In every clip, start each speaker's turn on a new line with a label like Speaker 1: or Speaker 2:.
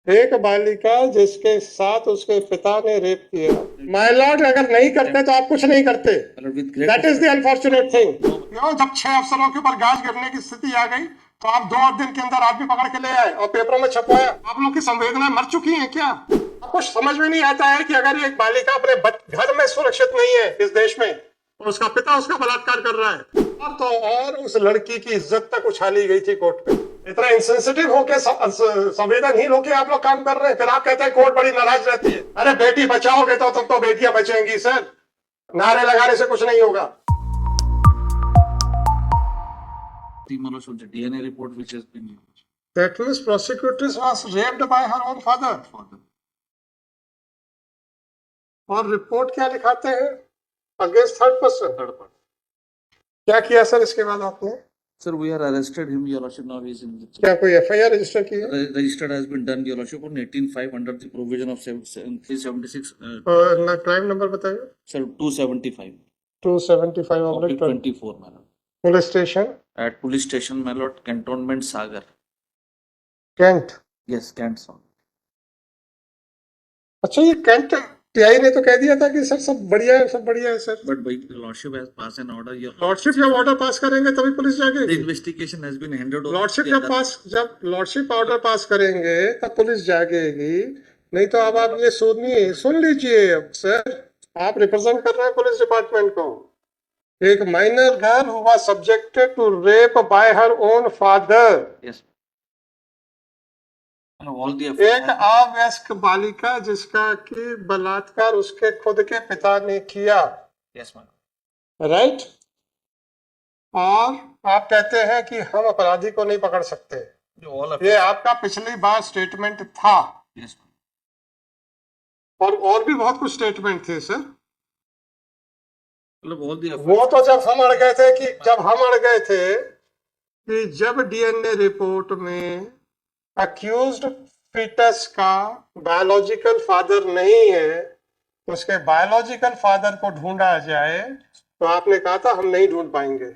Speaker 1: एक बालिका जिसके साथ उसके पिता ने रेप किया, माय लॉर्ड, अगर नहीं करते तो आप कुछ नहीं करते। That is the unfortunate thing. जब 6 अफसरों के ऊपर गाज गिरने की स्थिति आ गई तो आप 2 दिन के अंदर आदमी पकड़ के ले आए और पेपरों में छपवाया। आप लोग की संवेदनाएं मर चुकी हैं क्या? आपको समझ में नहीं आता है कि अगर एक बालिका अपने घर में सुरक्षित नहीं है इस देश में, तो उसका पिता उसका बलात्कार कर रहा है, और तो और उस लड़की की इज्जत तक उछाली गई थी कोर्ट में। इतना इंसेंसिटिव होके, संवेदनहीन होके आप लोग काम कर रहे हैं, फिर आप कहते हैं कोर्ट बड़ी नाराज रहती है। अरे बेटी बचाओगे तो तुम तो बेटियां बचेंगी सर, नारे लगाने से कुछ नहीं होगा।
Speaker 2: The DNA report which has been used.
Speaker 1: The accused prosecutress was raped by her own father. और रिपोर्ट क्या लिखाते हैं? Against third person. क्या किया सर इसके बाद आपने?
Speaker 2: Sir, we are arrested him, Your Lordship. Now he is in the
Speaker 1: क्या कोई एफआईआर रजिस्टर की है?
Speaker 2: registered has been done, Your Lordship, on 18/5 under the provision of 376.
Speaker 1: और क्राइम नंबर बताइए।
Speaker 2: Sir, 275.
Speaker 1: 275
Speaker 2: Oblique 24, my lord.
Speaker 1: Police station
Speaker 2: At police station, my lord, cantonment Sagar.
Speaker 1: Cantt.
Speaker 2: Yes, Kent song.
Speaker 1: अच्छा, ये cantt TI ने तो कह दिया था कि सर सब बढ़िया है, सब बढ़िया है sir.
Speaker 2: But by the Lordship has passed an order. Your
Speaker 1: lordship जब ऑर्डर पास करेंगे तभी पुलिस
Speaker 2: the
Speaker 1: जाएगी।
Speaker 2: investigation has been handed over.
Speaker 1: Lordship जब लॉर्डशिप ऑर्डर पास करेंगे तब पुलिस जागेगी, नहीं तो अब आप ये सुन लीजिए। अब सर, आप रिप्रेजेंट कर रहे हैं पुलिस डिपार्टमेंट को। एक minor girl who was subjected to rape by her own father.
Speaker 2: Yes. And all the
Speaker 1: एक अवयस्क बालिका जिसका कि बलात्कार उसके खुद के पिता ने किया।
Speaker 2: Yes, ma'am.
Speaker 1: राइट। और आप कहते हैं कि हम अपराधी को नहीं पकड़ सकते। ये आपका पिछली बार स्टेटमेंट था।
Speaker 2: Yes, ma'am.
Speaker 1: और भी बहुत कुछ स्टेटमेंट थे सर।
Speaker 2: All the
Speaker 1: वो तो जब हम अड़ गए थे कि जब डीएनए रिपोर्ट में अक्यूज्ड फीटस का बायोलॉजिकल फादर नहीं है, उसके बायोलॉजिकल फादर को ढूंढा जाए, तो आपने कहा था हम नहीं ढूंढ पाएंगे,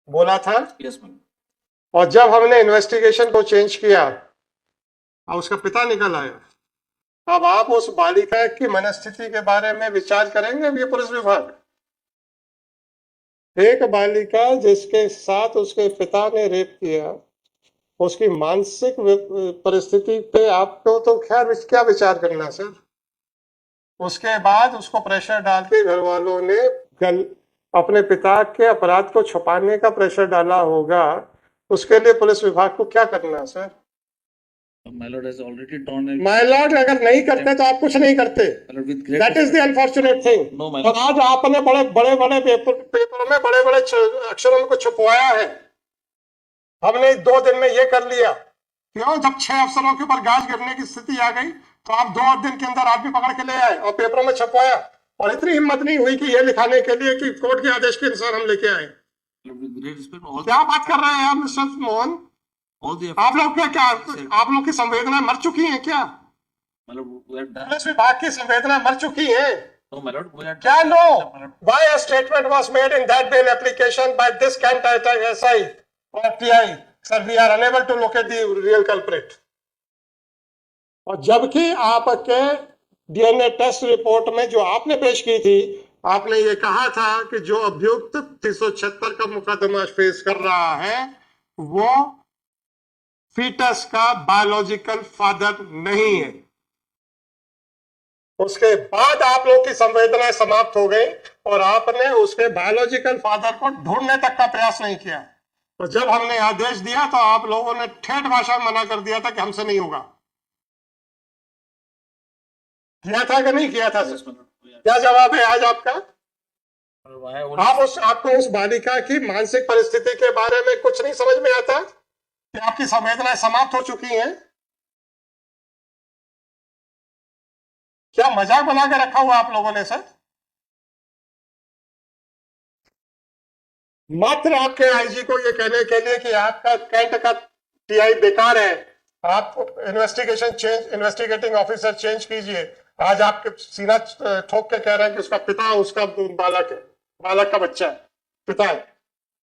Speaker 1: बोला था।
Speaker 2: Yes, ma'am.
Speaker 1: और जब हमने इन्वेस्टिगेशन को चेंज किया और उसका पिता निकल आया, अब आप उस बालिका की मनस्थिति के बारे में विचार करेंगे ये पुलिस विभाग? एक बालिका जिसके साथ उसके पिता ने रेप किया, उसकी मानसिक परिस्थिति पे आपको तो खैर क्या विचार करना सर। उसके बाद उसको प्रेशर डाल के घर वालों ने अपने पिता के अपराध को छुपाने का प्रेशर डाला होगा, उसके लिए पुलिस विभाग को क्या करना है sir?
Speaker 2: My lord has already drawn a...
Speaker 1: my Lord, अगर नहीं करते तो आप कुछ नहीं करते। That is the unfortunate thing.
Speaker 2: No, my
Speaker 1: और आज आपने बड़े पेपरों में बड़े अक्षरों में कुछ छुपवाया है। हमने 2 दिन में ये कर लिया। क्यों? जब 6 अफसरों के ऊपर गाज गिरने की स्थिति आ गई तो आप 2 दिन के अंदर आदमी पकड़ के ले आए और पेपरों में छपवाया, और इतनी हिम्मत नहीं हुई कि ये लिखाने के लिए कि कोर्ट के आदेश के अनुसार हम लेके आए। क्या बात कर रहे हैं यार मिस्टर मोहन? आप लोग की संवेदनाएं मर चुकी हैं क्या? पुलिस विभाग की संवेदनाएं मर चुकी हैं क्या? No. Why a statement was made in that bail application by this Cantt SI और TI, sir we are unable to locate the real culprit. और जबकि आपके डीएनए टेस्ट रिपोर्ट में जो आपने पेश की थी, आपने ये कहा था कि जो अभियुक्त 376 का मुकदमा फेस कर रहा है वो फीटस का बायोलॉजिकल फादर नहीं है। उसके बाद आप लोग की संवेदनाएं समाप्त हो गई और आपने उसके बायोलॉजिकल फादर को ढूंढने तक का प्रयास नहीं किया। तो जब हमने आदेश दिया तो आप लोगों ने ठेठ भाषा में मना कर दिया था कि हमसे नहीं होगा। किया था कि नहीं किया था? क्या जवाब है आज आपका? आपको उस बालिका की मानसिक परिस्थिति के बारे में कुछ नहीं समझ में आता कि आपकी संवेदनाएं समाप्त हो चुकी हैं? क्या मजाक बना के रखा हुआ आप लोगों ने सर? मात्र आपके आईजी को ये कहने के लिए कि आपका कैंट का टीआई बेकार है, आप इन्वेस्टिगेटिंग ऑफिसर चेंज कीजिए। आज आपके सीना ठोक के कह रहे हैं कि उसका पिता उसका बालक का बच्चा है, पिता है।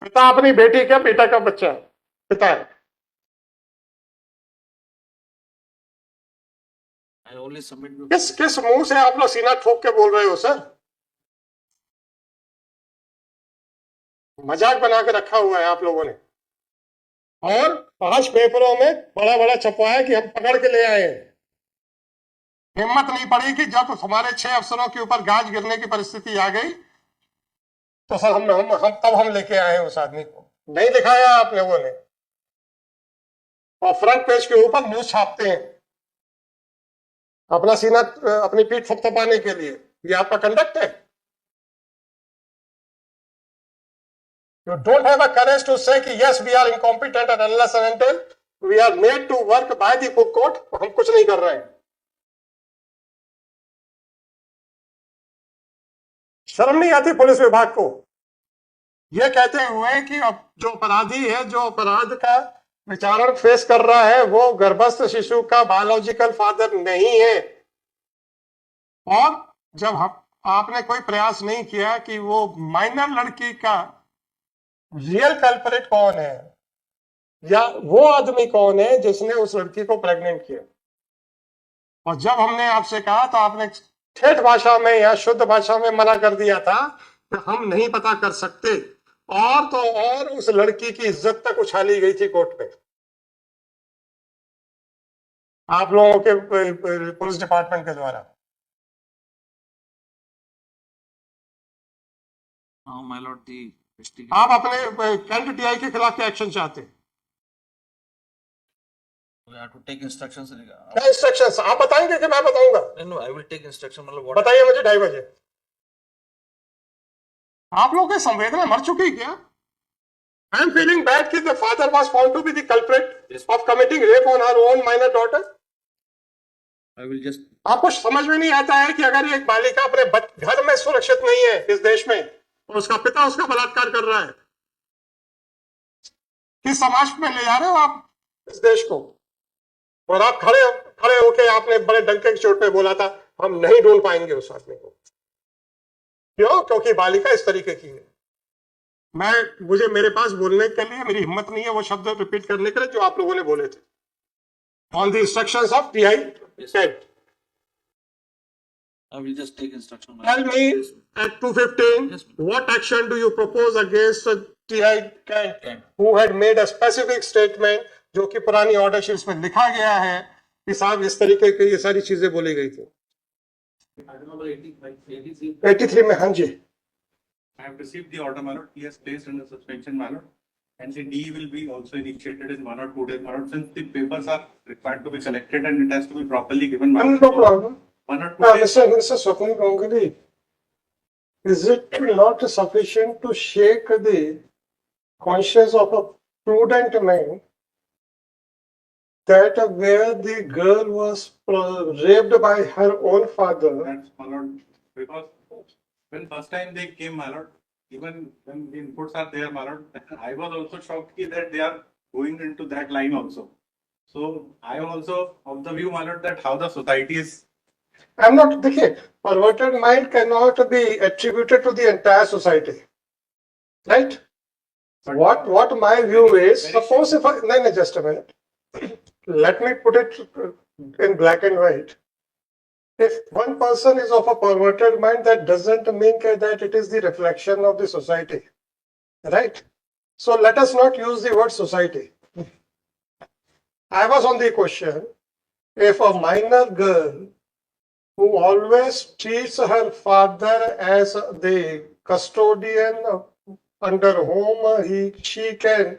Speaker 1: पिता अपनी बेटी का बेटा का बच्चा है, पिता है।
Speaker 2: I only submit the.
Speaker 1: किस किस मुंह से आप लोग सीना ठोक के बोल रहे हो सर? मजाक बना के रखा हुआ है आप लोगों ने, और 5 पेपरों में बड़ा बड़ा छपवाया कि हम पकड़ के ले आए हैं। हिम्मत नहीं पड़ी कि जब हमारे 6 अफसरों के ऊपर गाज गिरने की परिस्थिति आ गई तो सर हम लेके आए उस आदमी को। नहीं दिखाया आप लोगों ने, और फ्रंट पेज के ऊपर न्यूज छापते हैं अपना सीना, अपनी पीठ थपथपाने के लिए। ये आपका कंडक्ट है? You don't have a courage to say कि yes we are incompetent and unless and until we are made to work by the book code, हम कुछ नहीं कर रहे हैं। शर्म नहीं आती पुलिस विभाग को ये कहते हुए कि अब जो अपराधी है, जो अपराध का विचारण फेस कर रहा है, वो गर्भस्थ शिशु का बायोलॉजिकल फादर नहीं है। और जब आपने कोई प्रयास नहीं किया कि वो माइनर लड़की का रियल कल्परेट कौन है, या वो आदमी कौन है जिसने उस लड़की को प्रेग्नेंट किया, और जब हमने आपसे कहा तो आपने ठेठ भाषा में या शुद्ध भाषा में मना कर दिया था कि हम नहीं पता कर सकते। और तो और उस लड़की की इज्जत तक उछाली गई थी कोर्ट में आप लोगों के पुलिस डिपार्टमेंट के द्वारा।
Speaker 2: My lord, the investigation.
Speaker 1: आप अपने कैंट टीआई के खिलाफ क्या एक्शन चाहते हैं?
Speaker 2: We have to take instructions.
Speaker 1: क्या इंस्ट्रक्शंस आप बताएंगे कि मैं बताऊंगा?
Speaker 2: No, I will take instruction. मतलब what?
Speaker 1: बताइए मुझे 2:30 बजे। आप लोगों की संवेदना मर चुकी क्या? I am feeling bad कि the father was found to be the culprit of committing rape on her own minor daughter.
Speaker 2: I will just.
Speaker 1: आपको समझ में नहीं आता है कि अगर एक बालिका अपने घर में सुरक्षित नहीं है इस देश में, और उसका पिता उसका बलात्कार कर रहा है, किस समाज में ले जा रहे हो आप इस देश को? और आप खड़े होके आपने बड़े डंके की चोट पे बोला था हम नहीं ढूंढ पाएंगे उस आदमी को। क्यों? क्योंकि बालिका इस तरीके की है। मुझे मेरे पास बोलने के लिए मेरी हिम्मत नहीं है वो शब्द रिपीट करने के लिए जो आप लोगों ने बोले थे। On the instructions of TI cantt,
Speaker 2: I will just take instruction.
Speaker 1: tell me at 2:15 what action do you propose against TI Kent who had made a specific statement जो कि पुरानी ऑर्डर शीट्स में लिखा गया है कि साहब इस तरीके की ये सारी चीजें बोली गई थी। 83 में। हाँ जी।
Speaker 3: I have received the order, my lord. He has placed under suspension, my lord, and the D will be also initiated in 1 or 2 days, my lord. Since the papers are required to be collected and it has to be properly given, my lord.
Speaker 1: No problem.
Speaker 3: 1 or 2 days.
Speaker 1: Mr. Swapnil Ganguly, is it not sufficient to shake the conscience of a prudent man that where the girl was raped by her own father?
Speaker 3: That's, my lord, because when first time they came, my lord, even when the inputs are there, my lord, I was also shocked that they are going into that line also. So I am also of the view, my lord, that how the society is.
Speaker 1: I'm not, देखिए, perverted mind cannot be attributed to the entire society, right?
Speaker 3: But
Speaker 1: What my view is, suppose if I, no, just a minute, let me put it in black and white. If one person is of a perverted mind, that doesn't mean that it is the reflection of the society, right? So let us not use the word society. I was on the question, if a minor girl who always treats her father as the custodian under whom she can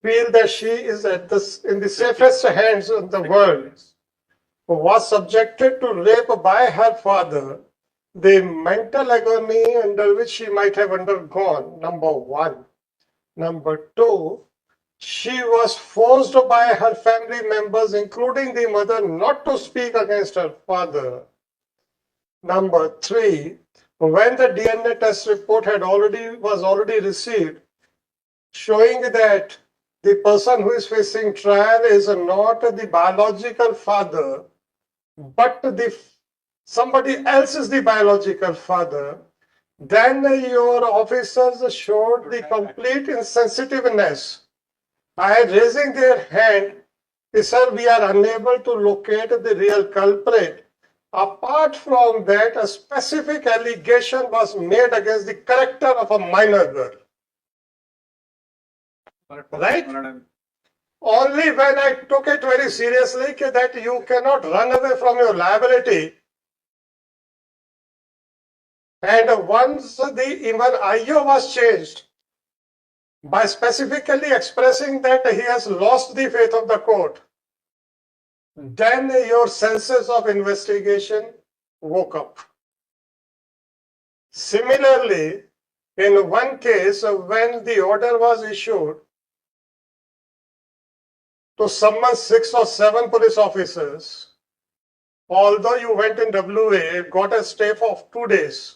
Speaker 1: feel that she is in the safest hands in the world, was subjected to rape by her father, the mental agony under which she might have undergone, number one. Number two, she was forced by her family members, including the mother, not to speak against her father. Number three, when the DNA test report was already received, showing that the person who is facing trial is not the biological father, but somebody else is the biological father, then your officers showed the complete insensitiveness by raising their hand Sir, we are unable to locate the real culprit. Apart from that, a specific allegation was made against the character of a minor girl. Right? Only when I took it very seriously that you cannot run away from your liability. And once the even IO was changed by specifically expressing that he has lost the faith of the court, then your senses of investigation woke up. Similarly, in one case, when the order was issued to summon 6 or 7 police officers, although you went in WA, got a stay of 2 days,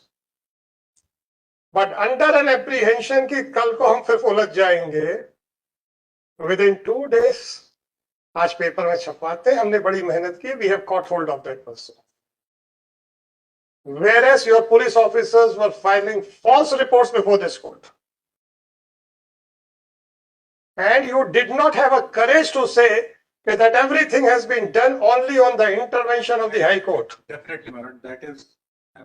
Speaker 1: but under an apprehension कि कल को हम फिर उलझ जाएंगे, within 2 days, आज paper में छपवाते, हमने बड़ी मेहनत की, we have caught hold of that person. Whereas your police officers were filing false reports before this court. And you did not have a courage to say that everything has been done only on the intervention of the High Court.
Speaker 3: Definitely, Marat, that is.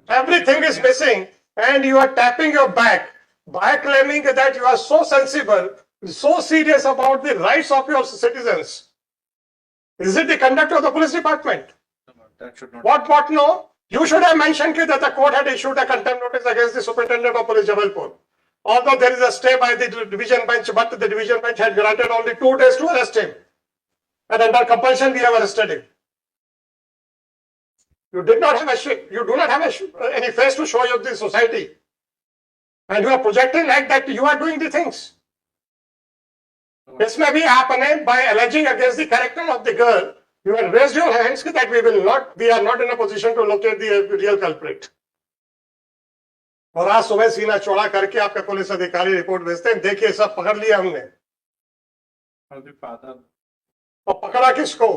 Speaker 1: Everything is missing, and you are tapping your back by claiming that you are so sensible, so serious about the rights of your citizens. Is it the conduct of the police department?
Speaker 3: That should not.
Speaker 1: What no? You should have mentioned that the court had issued a contempt notice against the superintendent of police Jabalpur. Although there is a stay by the division bench, but the division bench had granted only 2 days to arrest him. And under compulsion, we have arrested him. You did not have you do not have any face to show you the society. And you are projecting like that you are doing the things. इसमें भी आपने by alleging against the character of the girl, you have raised your hands that we are not in a position to locate the real culprit. और आज सुबह सीना चौड़ा करके आपके पुलिस अधिकारी रिपोर्ट भेजते हैं, देखिए सब पकड़ लिया हमने. और पकड़ा किसको?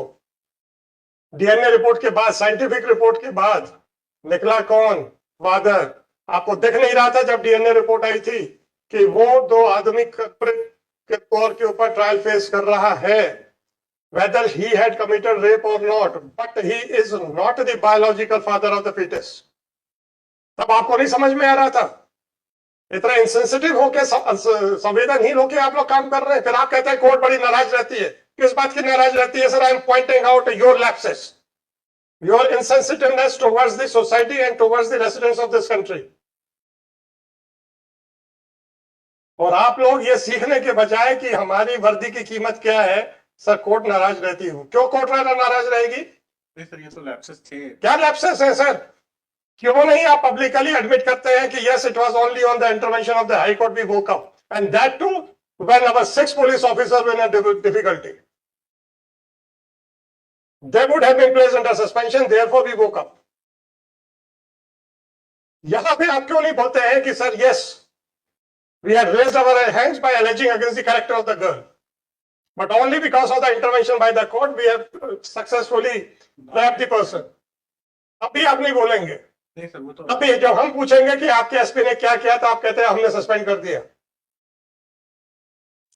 Speaker 1: डीएनए रिपोर्ट के बाद, साइंटिफिक रिपोर्ट के बाद निकला कौन? वादर. आपको दिख नहीं रहा था जब डीएनए रिपोर्ट आई थी कि वो 2 आदमी कल्प्रिट के तौर के ऊपर ट्रायल फेस कर रहा है, whether he had committed rape or not, but he is not the biological father of the fetus. तब आपको नहीं समझ में आ रहा था? इतना इंसेंसिटिव होके, संवेदनहीन होके आप लोग काम कर रहे हैं. फिर आप कहते हैं कोर्ट बड़ी नाराज रहती है. किस बात की नाराज रहती है? Sir, I am pointing out your lapses, your insensitiveness towards the society and towards the residents of this country. और आप लोग ये सीखने के बजाय कि हमारी वर्दी की कीमत क्या है, सर कोर्ट नाराज रहती हूँ. क्यों कोर्ट नाराज रहेगी?
Speaker 3: सर, ये तो लैप्सेस थे.
Speaker 1: क्या लैप्सेस है सर? क्यों नहीं आप पब्लिकली एडमिट करते हैं कि yes, it was only on the intervention of the high court we woke up, and that too when our 6 police officers were in a difficulty. They would have been placed under suspension, therefore we woke up. यहां पे आप क्यों नहीं बोलते हैं कि sir yes, we had raised our hands by alleging against the character of the girl, but only because of the intervention by the court we have successfully trapped the person. अभी आप नहीं बोलेंगे.
Speaker 3: नहीं सर, वो तो
Speaker 1: अभी जब हम पूछेंगे कि आपके एसपी ने क्या किया, तो आप कहते हैं हमने सस्पेंड कर दिया.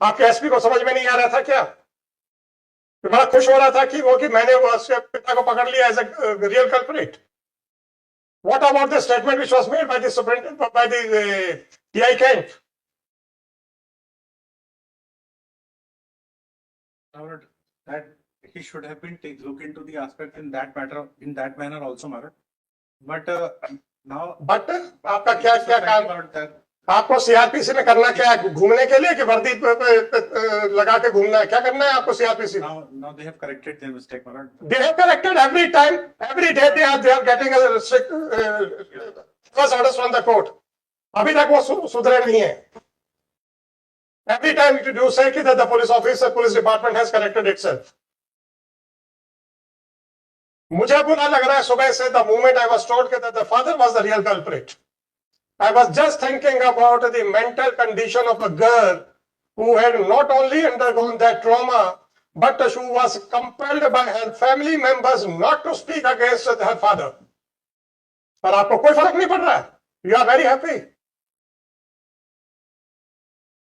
Speaker 1: आपके एसपी को समझ में नहीं आ रहा था क्या? तो बड़ा खुश हो रहा था कि मैंने उसके पिता को पकड़ लिया as a real culprit. What about the statement which was made by the superintendent, by the TI Kent?
Speaker 3: that he should have been look into the aspect in that matter, in that manner also, Marat. But now.
Speaker 1: But आपका क्या काम?
Speaker 3: About that.
Speaker 1: आपको CrPC में करना क्या है? घूमने के लिए कि वर्दी लगा के घूमना है? क्या करना है आपको CrPC?
Speaker 3: Now they have corrected their mistake, Marat.
Speaker 1: They have corrected every time, every day they are getting a strict first orders from the court. अभी तक वो सुधरे नहीं है. Every time you say that the police department has corrected itself. मुझे बुरा लग रहा है सुबह से. The moment I was told that the father was the real culprit, I was just thinking about the mental condition of a girl who had not only undergone that trauma, but she was compelled by her family members not to speak against her father. पर आपको कोई फर्क नहीं पड़ रहा. You are very happy.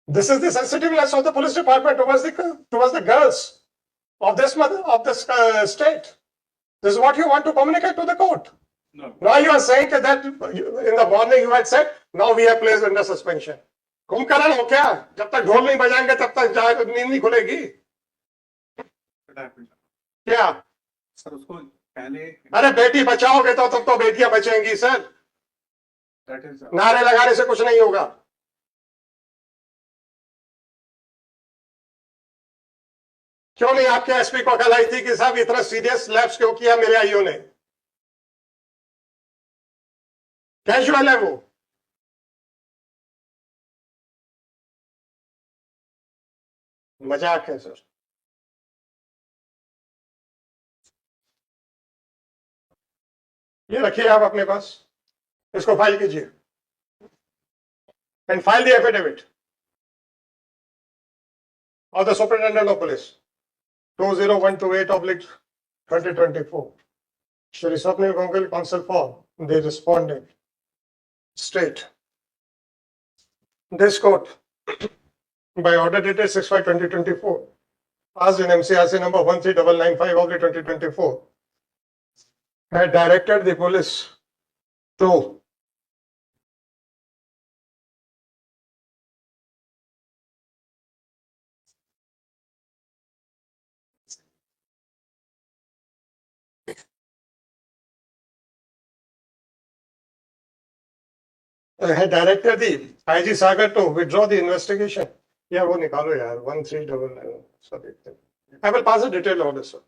Speaker 1: This is the sensitiveness of the police department towards the girls. of this state. This is what you want to communicate to the court.
Speaker 3: No.
Speaker 1: Now you are saying that in the morning you had said, now we have placed under suspension. Kumbhakarna हो क्या? जब तक ढोल नहीं बजाएंगे तब तक नींद नहीं खुलेगी.
Speaker 3: What happened?
Speaker 1: क्या?
Speaker 3: सर उसको पहले
Speaker 1: अरे बेटी बचाओगे तो तब तो बेटियां बचेंगी सर.
Speaker 3: that is
Speaker 1: नारे लगाने से कुछ नहीं होगा. क्यों नहीं आपके एसपी को अकल आई थी कि साहब इतना सीरियस लैप्स क्यों किया मेरे आईओ ने? कैजुअल है वो. मजाक है सर. ये रखिए आप अपने पास, इसको फाइल कीजिए and file the affidavit of the Superintendent of Police 20128/2024. Shri Swapnil Gongal, counsel for the respondent, state. This court, by order dated 6/5/2024, passed in MCRC number 13995/2024, had directed the police to had directed the IG Sagar to withdraw the investigation. Yeah, वो निकालो यार 1399. Sorry. I will pass a detailed order, sir.